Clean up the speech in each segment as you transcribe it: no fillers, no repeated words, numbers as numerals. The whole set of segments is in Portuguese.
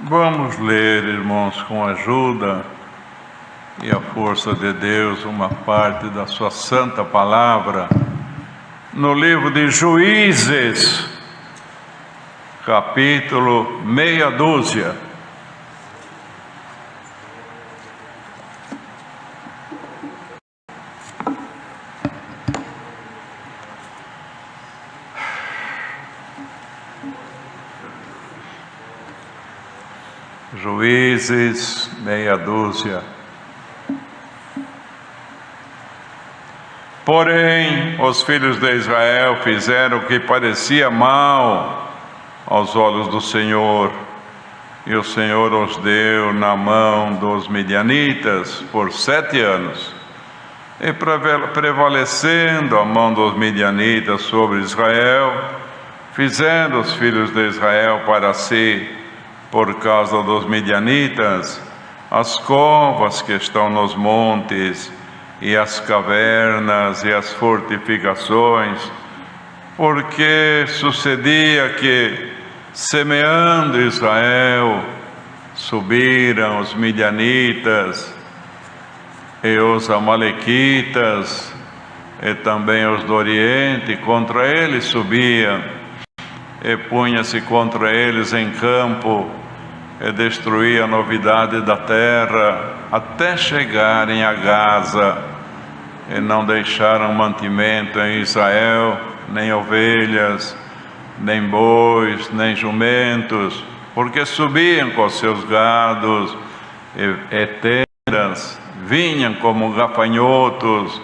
Vamos ler, irmãos, com a ajuda e a força de Deus, uma parte da sua santa palavra, no livro de Juízes, capítulo meia dúzia. Juízes, meia dúzia. Porém, os filhos de Israel fizeram o que parecia mal aos olhos do Senhor, e o Senhor os deu na mão dos midianitas por 7 anos. E prevalecendo a mão dos midianitas sobre Israel, fizeram os filhos de Israel para si, por causa dos midianitas, as covas que estão nos montes, e as cavernas e as fortificações, porque sucedia que, semeando Israel, subiram os midianitas e os amalequitas, e também os do Oriente, contra eles subiam, e punha-se contra eles em campo, e destruía a novidade da terra, até chegarem a Gaza, e não deixaram mantimento em Israel, nem ovelhas, nem bois, nem jumentos, porque subiam com seus gados e tendas, vinham como gafanhotos,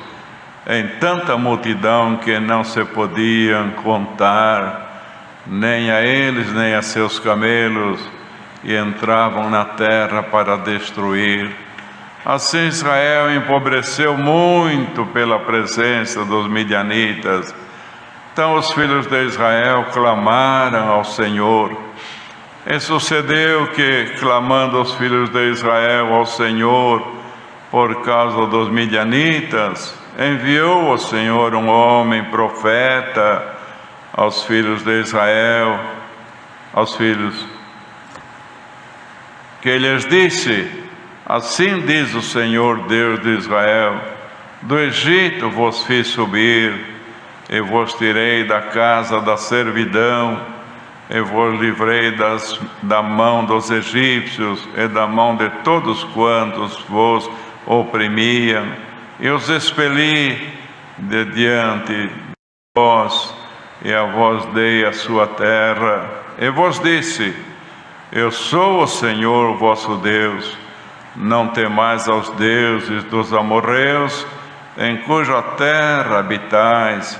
em tanta multidão que não se podiam contar, nem a eles, nem a seus camelos, e entravam na terra para destruir. Assim Israel empobreceu muito pela presença dos midianitas. Então os filhos de Israel clamaram ao Senhor. E sucedeu que, clamando os filhos de Israel ao Senhor por causa dos midianitas, enviou o Senhor um homem profeta aos filhos de Israel, que lhes disse: assim diz o Senhor Deus de Israel, do Egito vos fiz subir, e vos tirei da casa da servidão, e vos livrei da mão dos egípcios, e da mão de todos quantos vos oprimiam, e os expeli de diante de vós, e a vós dei a sua terra, e vos disse: eu sou o Senhor vosso Deus, não temais aos deuses dos amorreus, em cuja terra habitais,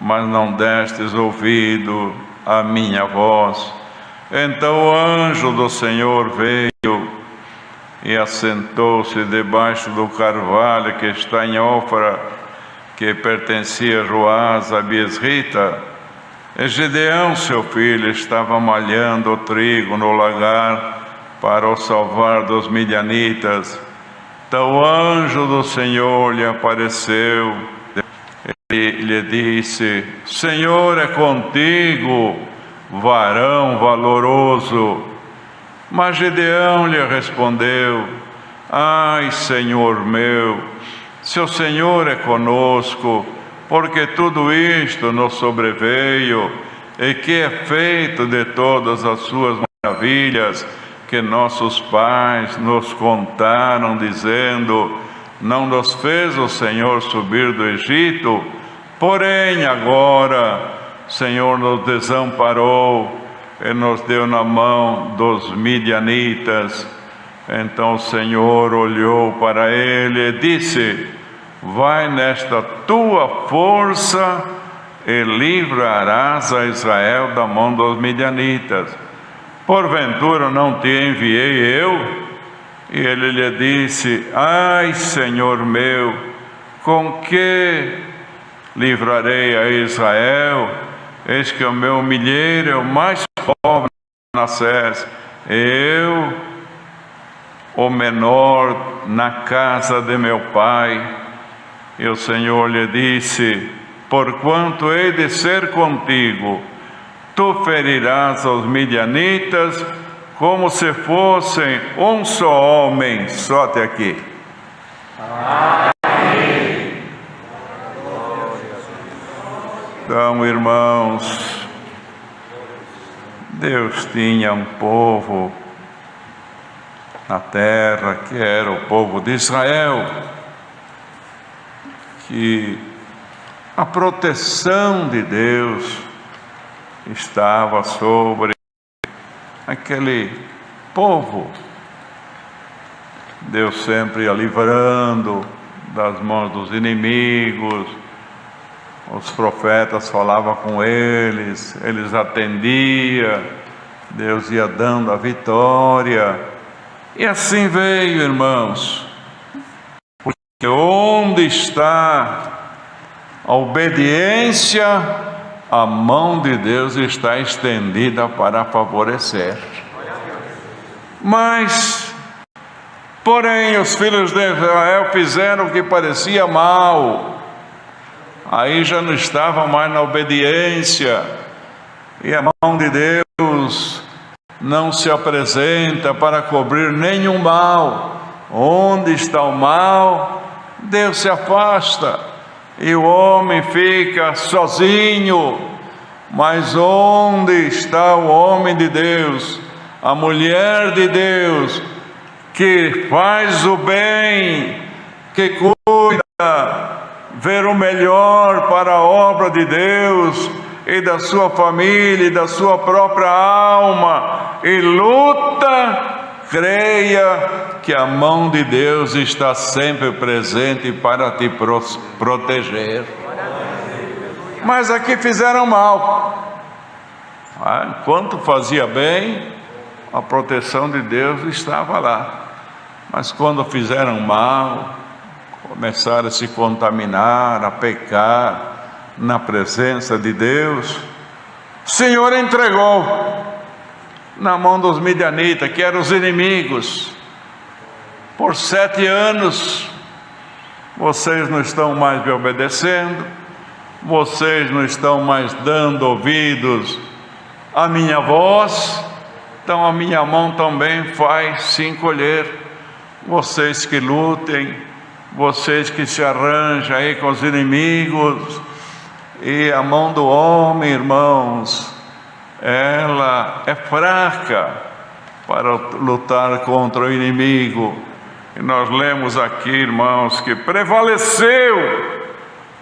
mas não destes ouvido à minha voz. Então o anjo do Senhor veio e assentou-se debaixo do carvalho que está em Ofra, que pertencia a Joás, a Biesrita. E Gideão, seu filho, estava malhando o trigo no lagar para o salvar dos midianitas. Então o anjo do Senhor lhe apareceu e lhe disse: Senhor é contigo, varão valoroso. Mas Gideão lhe respondeu: ai, Senhor meu, se o Senhor é conosco, porque tudo isto nos sobreveio, e que é feito de todas as suas maravilhas, que nossos pais nos contaram, dizendo: não nos fez o Senhor subir do Egito, porém agora o Senhor nos desamparou, e nos deu na mão dos midianitas. Então o Senhor olhou para ele e disse: vai nesta tua força e livrarás a Israel da mão dos midianitas. Porventura não te enviei eu? E ele lhe disse: ai, Senhor meu, com que livrarei a Israel? Eis que o meu milheiro é o mais pobre de Manassés, eu, o menor na casa de meu pai. E o Senhor lhe disse: porquanto hei de ser contigo, tu ferirás os midianitas, como se fossem um só homem, só até aqui. Amém. Então, irmãos, Deus tinha um povo na terra, que era o povo de Israel, que a proteção de Deus estava sobre aquele povo. Deus sempre ia livrando das mãos dos inimigos, os profetas falavam com eles, eles atendiam, Deus ia dando a vitória. E assim veio, irmãos, porque onde está a obediência, a mão de Deus está estendida para favorecer. Mas, porém, os filhos de Israel fizeram o que parecia mal, aí já não estavam mais na obediência, e a mão de Deus não se apresenta para cobrir nenhum mal. Onde está o mal, Deus se afasta e o homem fica sozinho. Mas onde está o homem de Deus, a mulher de Deus, que faz o bem, que cuida, ver o melhor para a obra de Deus e da sua família e da sua própria alma, e luta, creia que a mão de Deus está sempre presente para te proteger. Mas aqui fizeram mal. Enquanto fazia bem, a proteção de Deus estava lá. Mas quando fizeram mal, começaram a se contaminar, a pecar na presença de Deus, o Senhor entregou na mão dos midianitas, que eram os inimigos. Por 7 anos, vocês não estão mais me obedecendo, vocês não estão mais dando ouvidos à minha voz, então a minha mão também vai se encolher. Vocês que lutem, vocês que se arranjam aí com os inimigos, e a mão do homem, irmãos, ela é fraca para lutar contra o inimigo. E nós lemos aqui, irmãos, que prevaleceu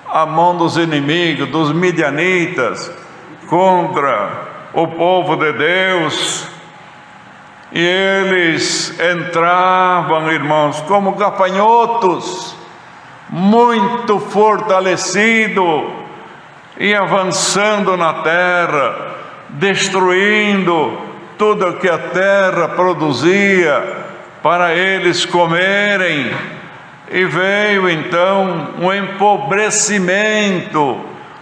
a mão dos inimigos, dos midianitas, contra o povo de Deus. E eles entravam, irmãos, como gafanhotos, muito fortalecidos, e avançando na terra, destruindo tudo o que a terra produzia para eles comerem. E veio então um empobrecimento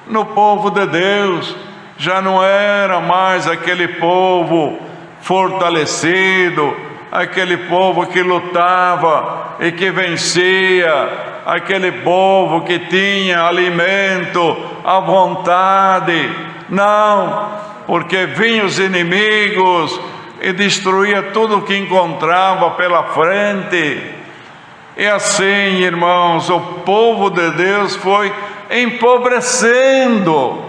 no povo de Deus. Já não era mais aquele povo fortalecido, aquele povo que lutava e que vencia, aquele povo que tinha alimento à vontade. Não, porque vinham os inimigos e destruía tudo o que encontrava pela frente. E assim, irmãos, o povo de Deus foi empobrecendo.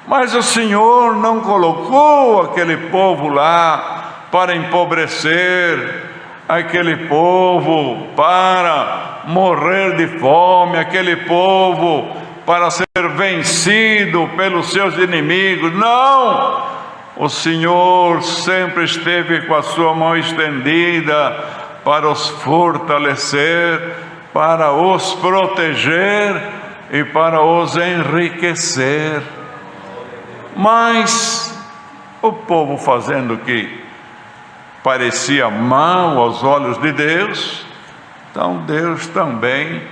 Mas o Senhor não colocou aquele povo lá para empobrecer, aquele povo para morrer de fome, aquele povo para ser vencido pelos seus inimigos. Não! O Senhor sempre esteve com a sua mão estendida para os fortalecer, para os proteger e para os enriquecer. Mas o povo fazendo o que parecia mal aos olhos de Deus, então Deus também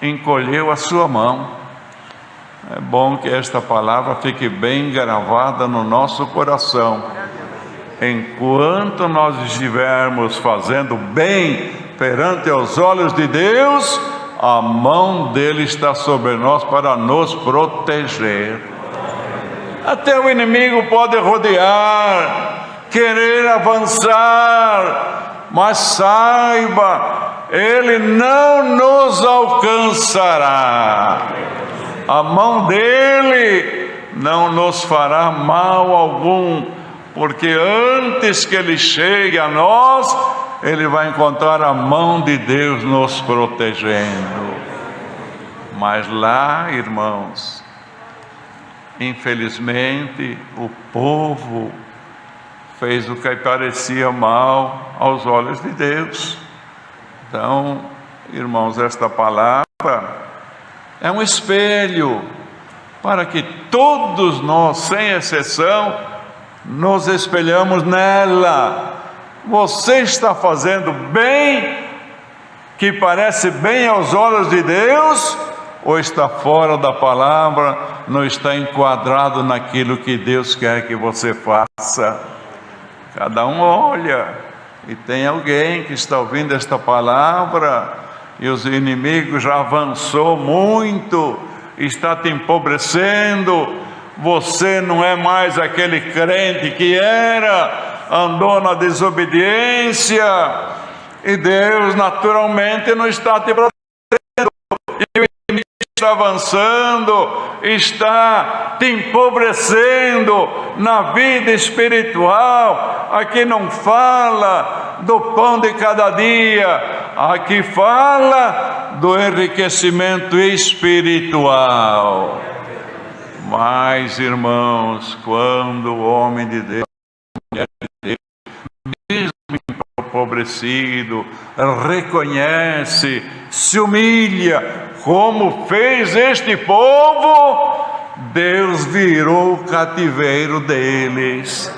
encolheu a sua mão. É bom que esta palavra fique bem gravada no nosso coração. Enquanto nós estivermos fazendo bem perante os olhos de Deus, a mão dele está sobre nós para nos proteger. Até o inimigo pode rodear, querer avançar, mas saiba, Ele não nos alcançará. A mão dele não nos fará mal algum, porque antes que ele chegue a nós, ele vai encontrar a mão de Deus nos protegendo. Mas lá, irmãos, infelizmente, o povo fez o que parecia mal aos olhos de Deus. Então, irmãos, esta palavra é um espelho para que todos nós, sem exceção, nos espelhamos nela. Você está fazendo bem, que parece bem aos olhos de Deus, ou está fora da palavra, não está enquadrado naquilo que Deus quer que você faça? Cada um olha, e tem alguém que está ouvindo esta palavra, e os inimigos já avançou muito, está te empobrecendo. Você não é mais aquele crente que era, andou na desobediência, e Deus naturalmente não está te protegendo, e o inimigo está avançando, está te empobrecendo na vida espiritual. Aqui não fala do pão de cada dia, aqui fala do enriquecimento espiritual. Mas, irmãos, quando o homem de Deus, mulher de Deus, mesmo empobrecido, reconhece, se humilha, como fez este povo, Deus virou o cativeiro deles.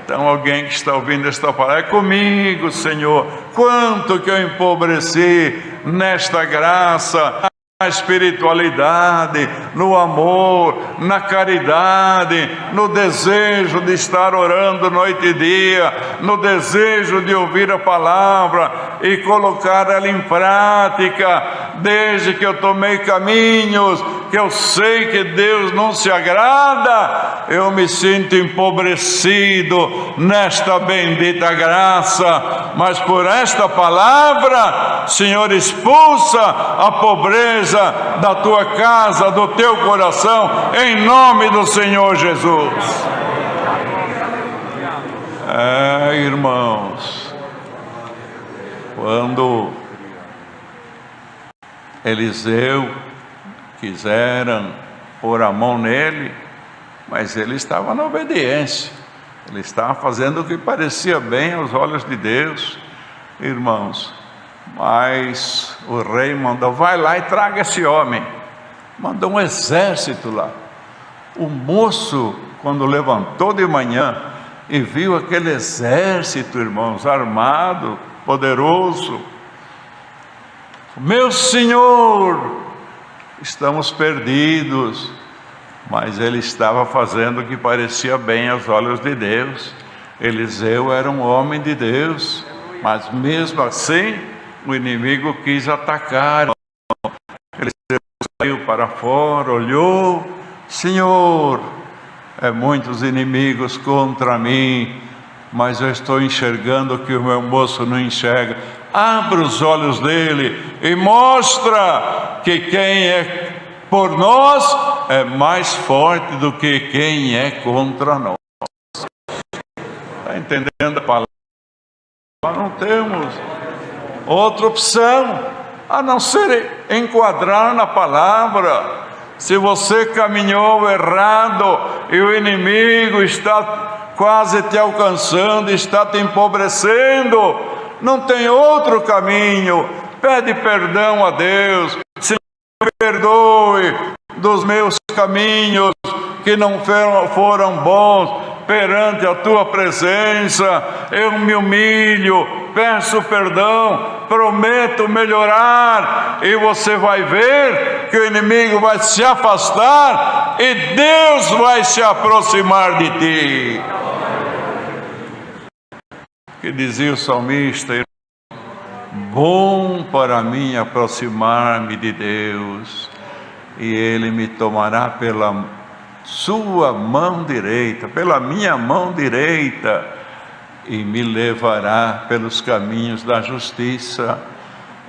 Então, alguém que está ouvindo esta palavra, é comigo, Senhor, quanto que eu empobreci nesta graça, na espiritualidade, no amor, na caridade, no desejo de estar orando noite e dia, no desejo de ouvir a palavra e colocar ela em prática. Desde que eu tomei caminhos que eu sei que Deus não se agrada, eu me sinto empobrecido nesta bendita graça, mas por esta palavra, Senhor, expulsa a pobreza da tua casa, do teu coração, em nome do Senhor Jesus. Irmãos, quando Eliseu quiseram pôr a mão nele, mas ele estava na obediência, ele estava fazendo o que parecia bem aos olhos de Deus, irmãos. Mas o rei mandou, vai lá e traga esse homem. Mandou um exército lá. O moço, quando levantou de manhã e viu aquele exército, irmãos, armado, poderoso, meu senhor, estamos perdidos. Mas ele estava fazendo o que parecia bem aos olhos de Deus. Eliseu era um homem de Deus, mas mesmo assim o inimigo quis atacar. Ele saiu para fora, olhou, Senhor, muitos inimigos contra mim, mas eu estou enxergando o que o meu moço não enxerga. Abra os olhos dele e mostra que quem é por nós é mais forte do que quem é contra nós. Está entendendo a palavra? Nós não temos outra opção a não ser enquadrar na palavra. Se você caminhou errado e o inimigo está quase te alcançando, está te empobrecendo, não tem outro caminho. Pede perdão a Deus. Senhor, perdoe dos meus caminhos que não foram bons perante a tua presença. Eu me humilho, peço perdão, prometo melhorar, e você vai ver que o inimigo vai se afastar e Deus vai se aproximar de ti. Que dizia o salmista: bom para mim aproximar-me de Deus, e Ele me tomará pela sua mão direita, pela minha mão direita, e me levará pelos caminhos da justiça.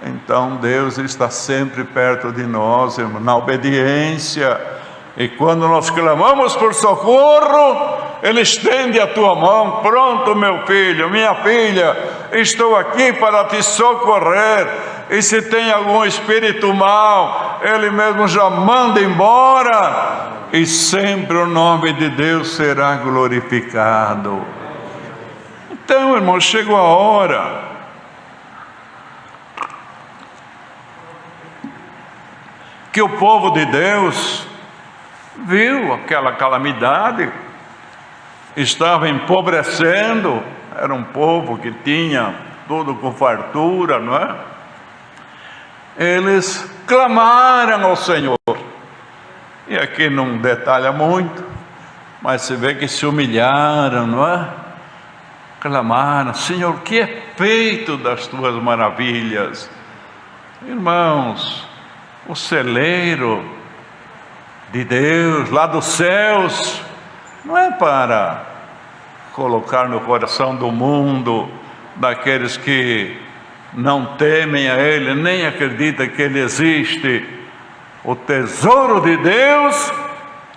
Então Deus está sempre perto de nós, irmão, na obediência. E quando nós clamamos por socorro, Ele estende a tua mão. Pronto, meu filho, minha filha, estou aqui para te socorrer. E se tem algum espírito mau, Ele mesmo já manda embora. E sempre o nome de Deus será glorificado. Então, irmão, chegou a hora que o povo de Deus viu aquela calamidade, estava empobrecendo. Era um povo que tinha tudo com fartura, não é? Eles clamaram ao Senhor, e aqui não detalha muito, mas se vê que se humilharam, não é? Clamaram: Senhor, que é feito das tuas maravilhas? Irmãos, o celeiro de Deus lá dos céus não é para colocar no coração do mundo, daqueles que não temem a Ele, nem acreditam que Ele existe. O tesouro de Deus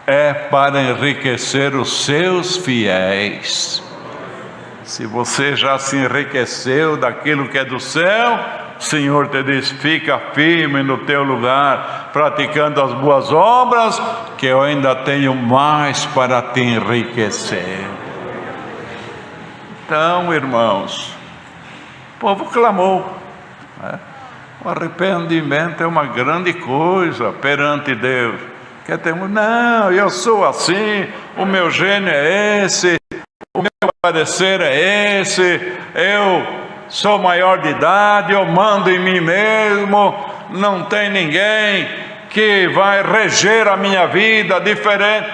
é para enriquecer os seus fiéis. Se você já se enriqueceu daquilo que é do céu, o Senhor te diz: fica firme no teu lugar, praticando as boas obras, que eu ainda tenho mais para te enriquecer. Então, irmãos, o povo clamou, né? O arrependimento é uma grande coisa perante Deus. Que temos, não, eu sou assim, o meu gênio é esse, o meu parecer é esse, eu sou maior de idade, eu mando em mim mesmo, não tem ninguém que vai reger a minha vida diferente.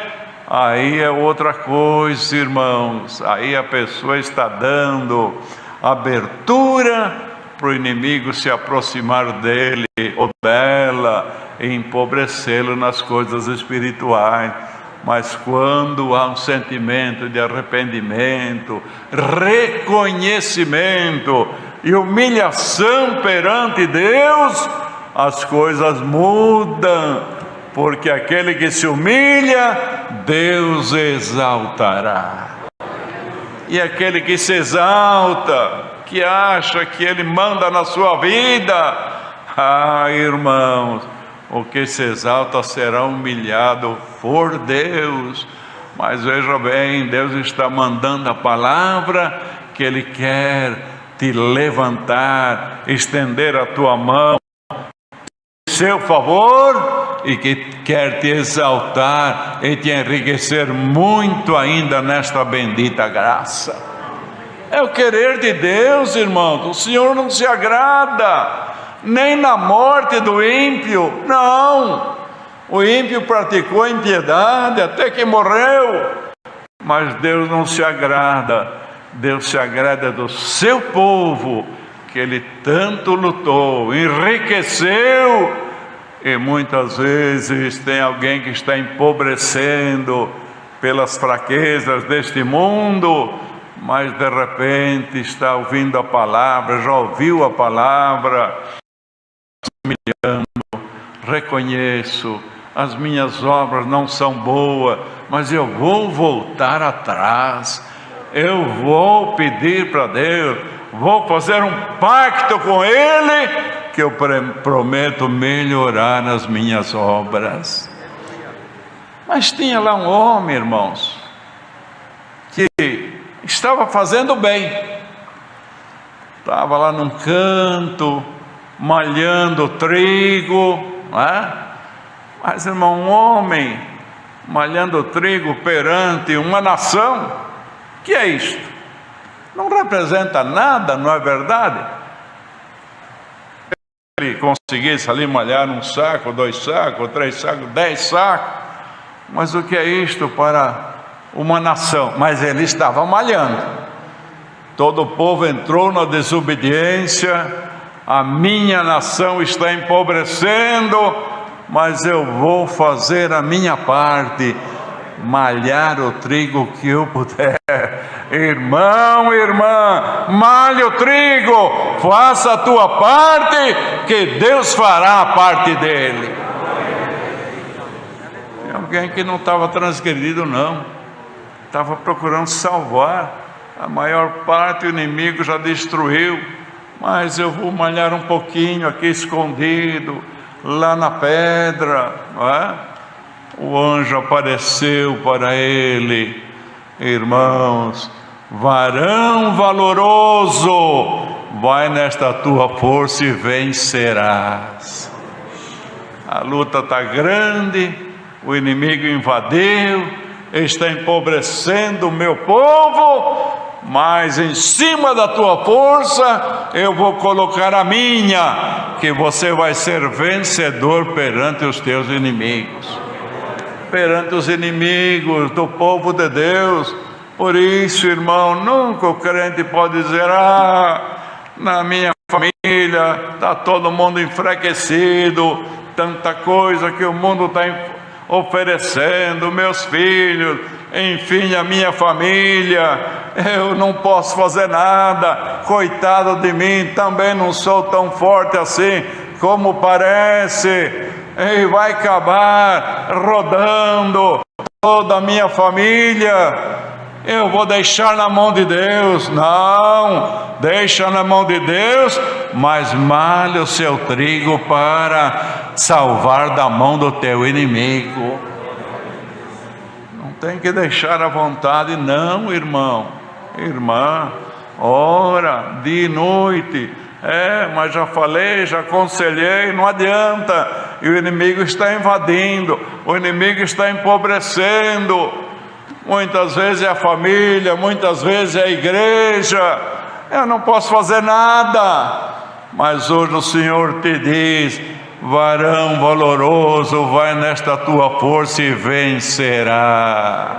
Aí é outra coisa, irmãos. Aí a pessoa está dando abertura para o inimigo se aproximar dele ou dela e empobrecê-lo nas coisas espirituais. Mas quando há um sentimento de arrependimento, reconhecimento e humilhação perante Deus, as coisas mudam, porque aquele que se humilha, Deus exaltará. E aquele que se exalta, que acha que Ele manda na sua vida, irmãos, o que se exalta será humilhado por Deus. Mas veja bem, Deus está mandando a palavra que Ele quer te levantar, estender a tua mão em seu favor, e que quer te exaltar e te enriquecer muito ainda nesta bendita graça. É o querer de Deus, irmãos. O Senhor não se agrada nem na morte do ímpio, não. O ímpio praticou impiedade até que morreu, mas Deus não se agrada. Deus se agrada do seu povo, que Ele tanto lutou, enriqueceu. E muitas vezes tem alguém que está empobrecendo pelas fraquezas deste mundo, mas de repente está ouvindo a palavra, já ouviu a palavra, humilhando: reconheço, as minhas obras não são boas, mas eu vou voltar atrás, eu vou pedir para Deus, vou fazer um pacto com Ele, que eu prometo melhorar as minhas obras. Mas tinha lá um homem, irmãos, que estava fazendo bem, estava lá num canto, malhando trigo, não é? Mas, irmão, um homem malhando trigo perante uma nação, que é isto? Não representa nada, não é verdade? Ele conseguisse ali malhar um saco, 2 sacos, 3 sacos, 10 sacos, mas o que é isto para uma nação? Mas ele estava malhando. Todo o povo entrou na desobediência. A minha nação está empobrecendo, mas eu vou fazer a minha parte. malhar o trigo que eu puder. Irmão, irmã, malhe o trigo, faça a tua parte, que Deus fará a parte dele. Tem alguém que não estava transgredido, não, estava procurando salvar. A maior parte o inimigo já destruiu, mas eu vou malhar um pouquinho aqui escondido, lá na pedra, não é? O anjo apareceu para ele. Irmãos, varão valoroso, vai nesta tua força e vencerás. A luta está grande, o inimigo invadiu, está empobrecendo o meu povo, mas em cima da tua força eu vou colocar a minha, que você vai ser vencedor perante os teus inimigos, perante os inimigos do povo de Deus. Por isso, irmão, nunca o crente pode dizer: na minha família está todo mundo enfraquecido, tanta coisa que o mundo está oferecendo, meus filhos, enfim, a minha família, eu não posso fazer nada, coitado de mim, também não sou tão forte assim como parece, e vai acabar rodando toda a minha família. Eu vou deixar na mão de Deus. Não, deixa na mão de Deus, mas malha o seu trigo para salvar da mão do teu inimigo. Não tem que deixar à vontade, não, irmão, irmã. Ora, dia e noite. Mas já falei, já aconselhei, não adianta. E o inimigo está invadindo, o inimigo está empobrecendo. Muitas vezes é a família, muitas vezes é a igreja. Eu não posso fazer nada. Mas hoje o Senhor te diz: varão valoroso, vai nesta tua força e vencerá.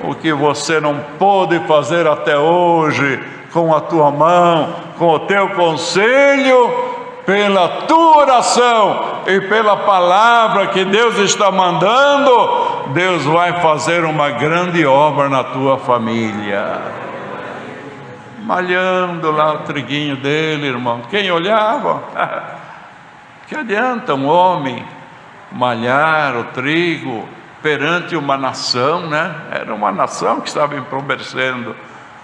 O que você não pôde fazer até hoje, com a tua mão, com o teu conselho, pela tua oração e pela palavra que Deus está mandando, Deus vai fazer uma grande obra na tua família. Malhando lá o triguinho dele, irmão, quem olhava? Que adianta um homem malhar o trigo perante uma nação, né? Era uma nação que estava empobrecendo.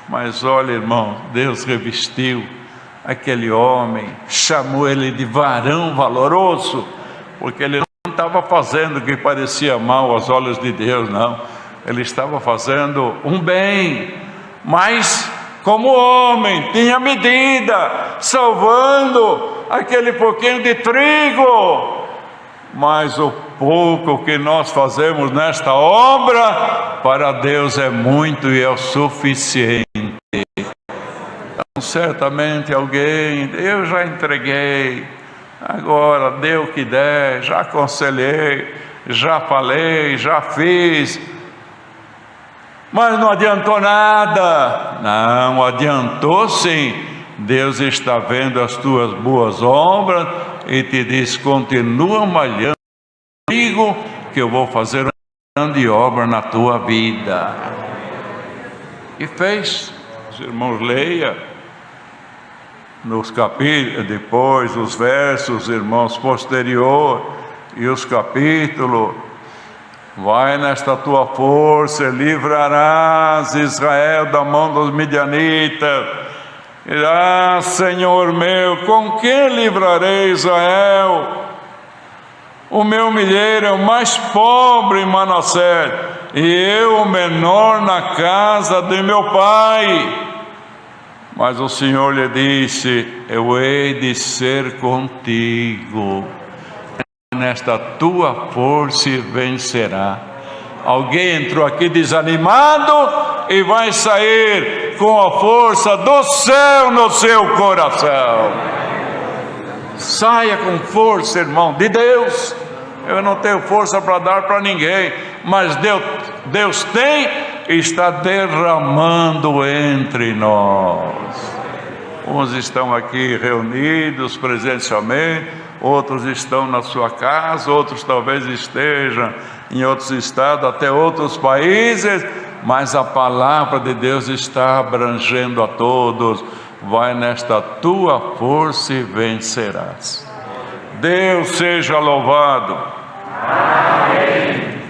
Mas olha, irmão, Deus revestiu aquele homem, chamou ele de varão valoroso, porque ele não estava fazendo o que parecia mal aos olhos de Deus, não. Ele estava fazendo um bem, mas como homem, tinha medida, salvando aquele pouquinho de trigo. Mas o pouco que nós fazemos nesta obra, para Deus é muito e é o suficiente. Então, certamente alguém: eu já entreguei, agora dê o que der, já aconselhei, já falei, já fiz, mas não adiantou nada. Não, adiantou sim. Deus está vendo as tuas boas obras e te diz: continua malhando comigo, que eu vou fazer uma grande obra na tua vida. E fez. Os irmãos, leia nos capítulos, depois os versos, irmãos, posterior e os capítulos. Vai nesta tua força, livrarás Israel da mão dos midianitas. Senhor meu, com que livrarei Israel? O meu milheiro é o mais pobre em Manassés, e eu o menor na casa de meu pai. Mas o Senhor lhe disse: eu hei de ser contigo, nesta tua força e vencerá. Alguém entrou aqui desanimado e vai sair com a força do céu no seu coração. Saia com força, irmão, de Deus. Eu não tenho força para dar para ninguém, mas Deus tem e está derramando entre nós. Uns estão aqui reunidos presencialmente, outros estão na sua casa, outros talvez estejam em outros estados, até outros países, mas a palavra de Deus está abrangendo a todos. Vai nesta tua força e vencerás. Deus seja louvado. Amém.